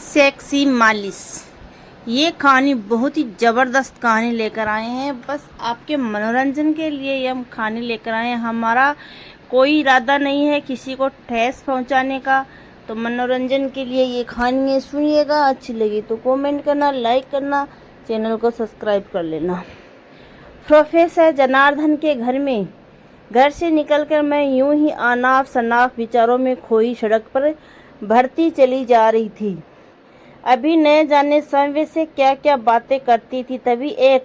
Sexy मालिश। ये कहानी बहुत ही ज़बरदस्त कहानी लेकर आए हैं। बस आपके मनोरंजन के लिए ये हम कहानी लेकर आए हैं। हमारा कोई इरादा नहीं है किसी को ठेस पहुंचाने का। तो मनोरंजन के लिए ये कहानी सुनिएगा। अच्छी लगी तो कमेंट करना, लाइक करना, चैनल को सब्सक्राइब कर लेना। प्रोफेसर जनार्दन के घर से निकलकर मैं यूं ही अनाप शनाप विचारों में खोई सड़क पर बढ़ती चली जा रही थी। अभी न जाने समय से क्या क्या बातें करती थी। तभी एक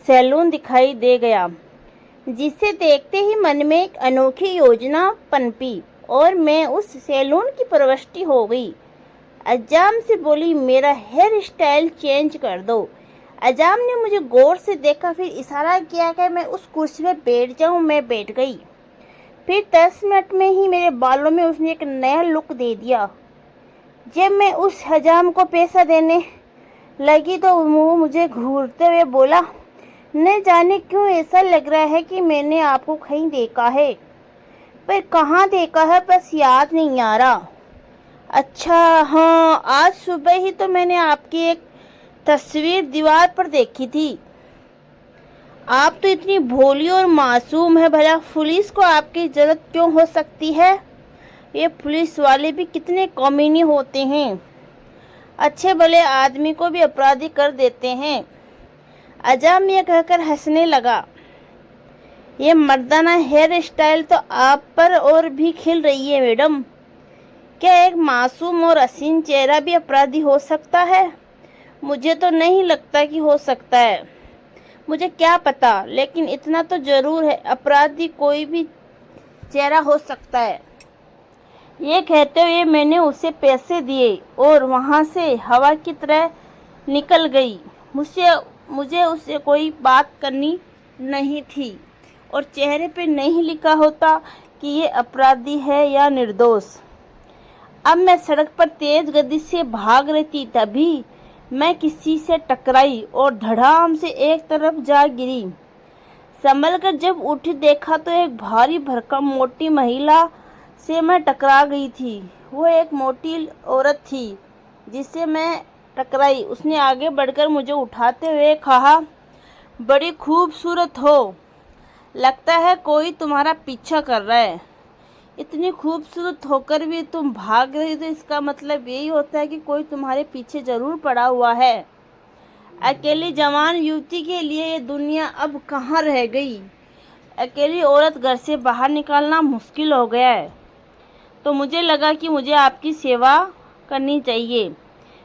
सैलून दिखाई दे गया, जिसे देखते ही मन में एक अनोखी योजना पनपी और मैं उस सैलून की प्रविष्टि हो गई। अजाम से बोली, मेरा हेयर स्टाइल चेंज कर दो। अजाम ने मुझे गौर से देखा, फिर इशारा किया कि मैं उस कुर्सी पर बैठ जाऊं। मैं बैठ गई। फिर 10 मिनट में ही मेरे बालों में उसने एक नया लुक दे दिया। जब मैं उस हजाम को पैसा देने लगी तो वो मुझे घूरते हुए बोला, न जाने क्यों ऐसा लग रहा है कि मैंने आपको कहीं देखा है, पर कहाँ देखा है बस याद नहीं आ रहा। अच्छा हाँ, आज सुबह ही तो मैंने आपकी एक तस्वीर दीवार पर देखी थी। आप तो इतनी भोली और मासूम है, भला पुलिस को आपकी जरूरत क्यों हो सकती है? ये पुलिस वाले भी कितने कमीने होते हैं, अच्छे भले आदमी को भी अपराधी कर देते हैं। अजाम ये कहकर हंसने लगा। ये मर्दाना हेयर स्टाइल तो आप पर और भी खिल रही है मैडम। क्या एक मासूम और हसीन चेहरा भी अपराधी हो सकता है? मुझे तो नहीं लगता कि हो सकता है। मुझे क्या पता, लेकिन इतना तो जरूर है, अपराधी कोई भी चेहरा हो सकता है। ये कहते हुए मैंने उसे पैसे दिए और वहाँ से हवा की तरह निकल गई। मुझे उससे कोई बात करनी नहीं थी और चेहरे पे नहीं लिखा होता कि ये अपराधी है या निर्दोष। अब मैं सड़क पर तेज गति से भाग रही थी, तभी मैं किसी से टकराई और धड़ाम से एक तरफ जा गिरी। संभल कर जब उठी देखा तो एक भारी भरकम मोटी महिला से मैं टकरा गई थी। वो एक मोटी औरत थी जिससे मैं टकराई। उसने आगे बढ़कर मुझे उठाते हुए कहा, बड़ी खूबसूरत हो, लगता है कोई तुम्हारा पीछा कर रहा है। इतनी खूबसूरत होकर भी तुम भाग रही, तो इसका मतलब यही होता है कि कोई तुम्हारे पीछे जरूर पड़ा हुआ है। अकेली जवान युवती के लिए ये दुनिया अब कहाँ रह गई। अकेली औरत घर से बाहर निकालना मुश्किल हो गया है। तो मुझे लगा कि मुझे आपकी सेवा करनी चाहिए।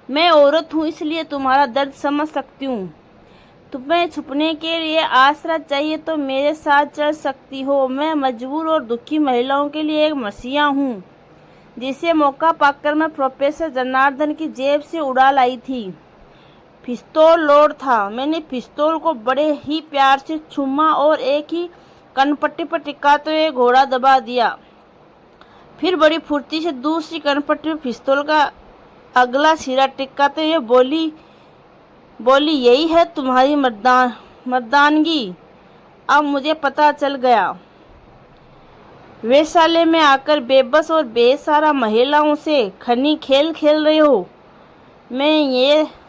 मैं औरत हूँ, इसलिए तुम्हारा दर्द समझ सकती हूँ। तुम्हें छुपने के लिए आसरा चाहिए तो मेरे साथ चल सकती हो। मैं मजबूर और दुखी महिलाओं के लिए एक मसीहा हूँ, जिसे मौका पाकर मैं प्रोफेसर जनार्दन की जेब से उड़ा लाई थी। पिस्तौल लोड था। मैंने पिस्तौल को बड़े ही प्यार से चूमा और एक ही कनपट्टी पर टिकाते हुए घोड़ा दबा दिया। फिर बड़ी फुर्ती से दूसरी कनपट्टी पर पिस्तौल का अगला सिरा टिकाते हुए बोली, यही है तुम्हारी मर्दानगी। अब मुझे पता चल गया। वेश्यालय में आकर बेबस और बेसहारा महिलाओं से खनी खेल खेल रहे हो। मैं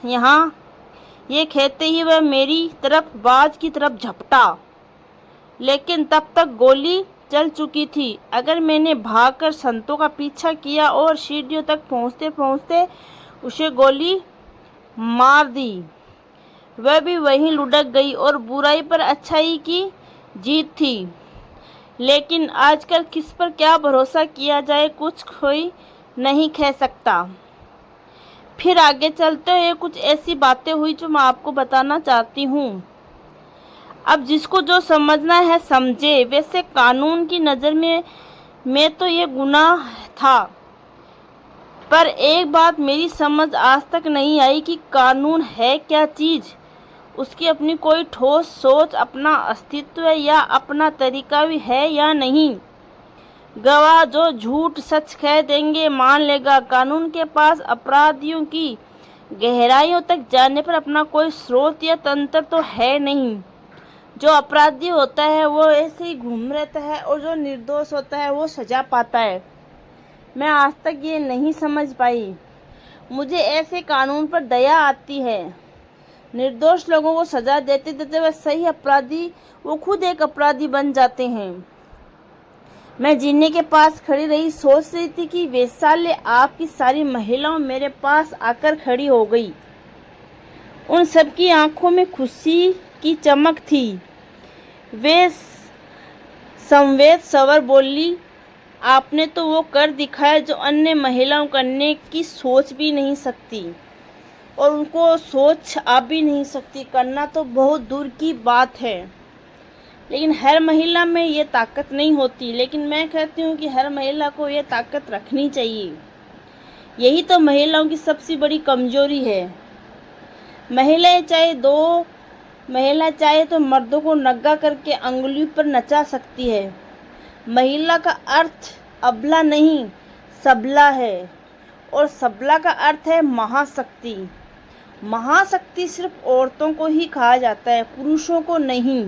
यहाँ ये कहते ही वह मेरी तरफ बाज की तरफ झपटा, लेकिन तब तक गोली चल चुकी थी। अगर मैंने भागकर संतों का पीछा किया और सीढ़ियों तक पहुँचते पहुँचते उसे गोली मार दी, वह भी वहीं लुढ़क गई और बुराई पर अच्छाई की जीत थी। लेकिन आजकल किस पर क्या भरोसा किया जाए, कुछ कोई नहीं कह सकता। फिर आगे चलते हुए कुछ ऐसी बातें हुई जो मैं आपको बताना चाहती हूँ। अब जिसको जो समझना है समझे। वैसे कानून की नज़र में तो ये गुनाह था, पर एक बात मेरी समझ आज तक नहीं आई कि कानून है क्या चीज़। उसकी अपनी कोई ठोस सोच, अपना अस्तित्व या अपना तरीका भी है या नहीं। गवाह जो झूठ सच कह देंगे मान लेगा। कानून के पास अपराधियों की गहराइयों तक जाने पर अपना कोई स्रोत या तंत्र तो है नहीं। जो अपराधी होता है वो ऐसे ही घूम रहता है और जो निर्दोष होता है वो सजा पाता है। मैं आज तक ये नहीं समझ पाई। मुझे ऐसे कानून पर दया आती है। निर्दोष लोगों को सजा देते देते वह सही अपराधी वो खुद एक अपराधी बन जाते हैं। मैं जीने के पास खड़ी रही, सोच रही थी कि वैशाल्य आपकी सारी महिलाओं मेरे पास आकर खड़ी हो गई। उन सबकी आंखों में खुशी की चमक थी। वे संवेद सवर बोली, आपने तो वो कर दिखाया जो अन्य महिलाओं करने की सोच भी नहीं सकती, और उनको सोच आ भी नहीं सकती। करना तो बहुत दूर की बात है, लेकिन हर महिला में ये ताकत नहीं होती। लेकिन मैं कहती हूँ कि हर महिला को ये ताकत रखनी चाहिए। यही तो महिलाओं की सबसे बड़ी कमजोरी है। महिला चाहे तो मर्दों को नंगा करके अंगुली पर नचा सकती है। महिला का अर्थ अबला नहीं सबला है, और सबला का अर्थ है महाशक्ति। महाशक्ति सिर्फ औरतों को ही कहा जाता है, पुरुषों को नहीं।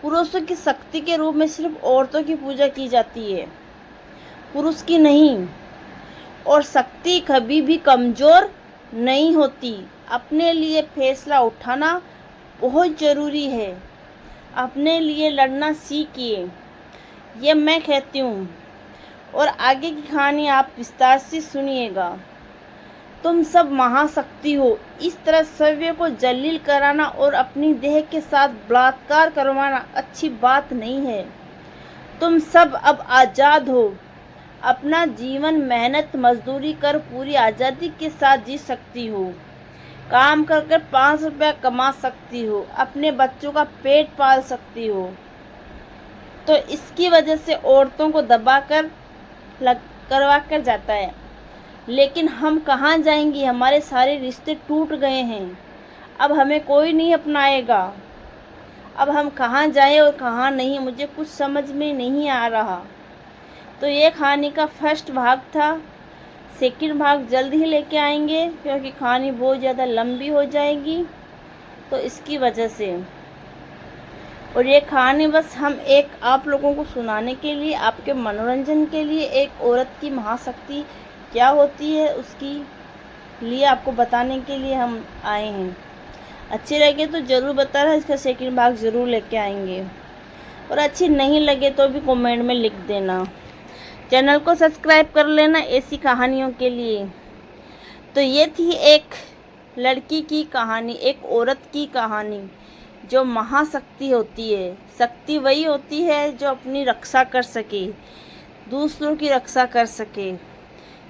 पुरुषों की शक्ति के रूप में सिर्फ औरतों की पूजा की जाती है, पुरुष की नहीं। और शक्ति कभी भी कमज़ोर नहीं होती। अपने लिए फैसला उठाना बहुत ज़रूरी है। अपने लिए लड़ना सीखिए, ये मैं कहती हूँ। और आगे की कहानी आप विस्तार से सुनिएगा। तुम सब महाशक्ति हो। इस तरह सव्य को जलील कराना और अपनी देह के साथ बलात्कार करवाना अच्छी बात नहीं है। तुम सब अब आज़ाद हो। अपना जीवन मेहनत मजदूरी कर पूरी आज़ादी के साथ जी सकती हो। काम कर कर 5 रुपया कमा सकती हो। अपने बच्चों का पेट पाल सकती हो। तो इसकी वजह से औरतों को दबा कर करवा कर जाता है। लेकिन हम कहाँ जाएंगी? हमारे सारे रिश्ते टूट गए हैं। अब हमें कोई नहीं अपनाएगा। अब हम कहाँ जाएं और कहाँ नहीं, मुझे कुछ समझ में नहीं आ रहा। तो ये कहानी का फर्स्ट भाग था। सेकंड भाग जल्द ही लेके आएंगे, क्योंकि कहानी बहुत ज़्यादा लंबी हो जाएगी, तो इसकी वजह से। और ये कहानी बस हम एक आप लोगों को सुनाने के लिए, आपके मनोरंजन के लिए, एक औरत की महाशक्ति क्या होती है उसकी लिए आपको बताने के लिए हम आए हैं। अच्छी लगे तो ज़रूर बताना, इसका सेकंड भाग ज़रूर लेके आएंगे। और अच्छी नहीं लगे तो भी कमेंट में लिख देना। चैनल को सब्सक्राइब कर लेना ऐसी कहानियों के लिए। तो ये थी एक लड़की की कहानी, एक औरत की कहानी जो महाशक्ति होती है। शक्ति वही होती है जो अपनी रक्षा कर सके, दूसरों की रक्षा कर सके।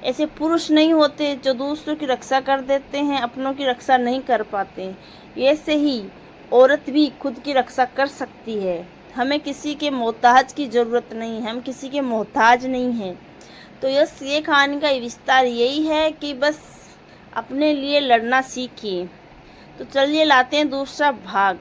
ऐसे पुरुष नहीं होते जो दूसरों की रक्षा कर देते हैं, अपनों की रक्षा नहीं कर पाते। ऐसे ही औरत भी खुद की रक्षा कर सकती है। हमें किसी के मोहताज की ज़रूरत नहीं है, हम किसी के मोहताज नहीं हैं। तो ये कहानी का विस्तार यही है कि बस अपने लिए लड़ना सीखिए। तो चलिए लाते हैं दूसरा भाग।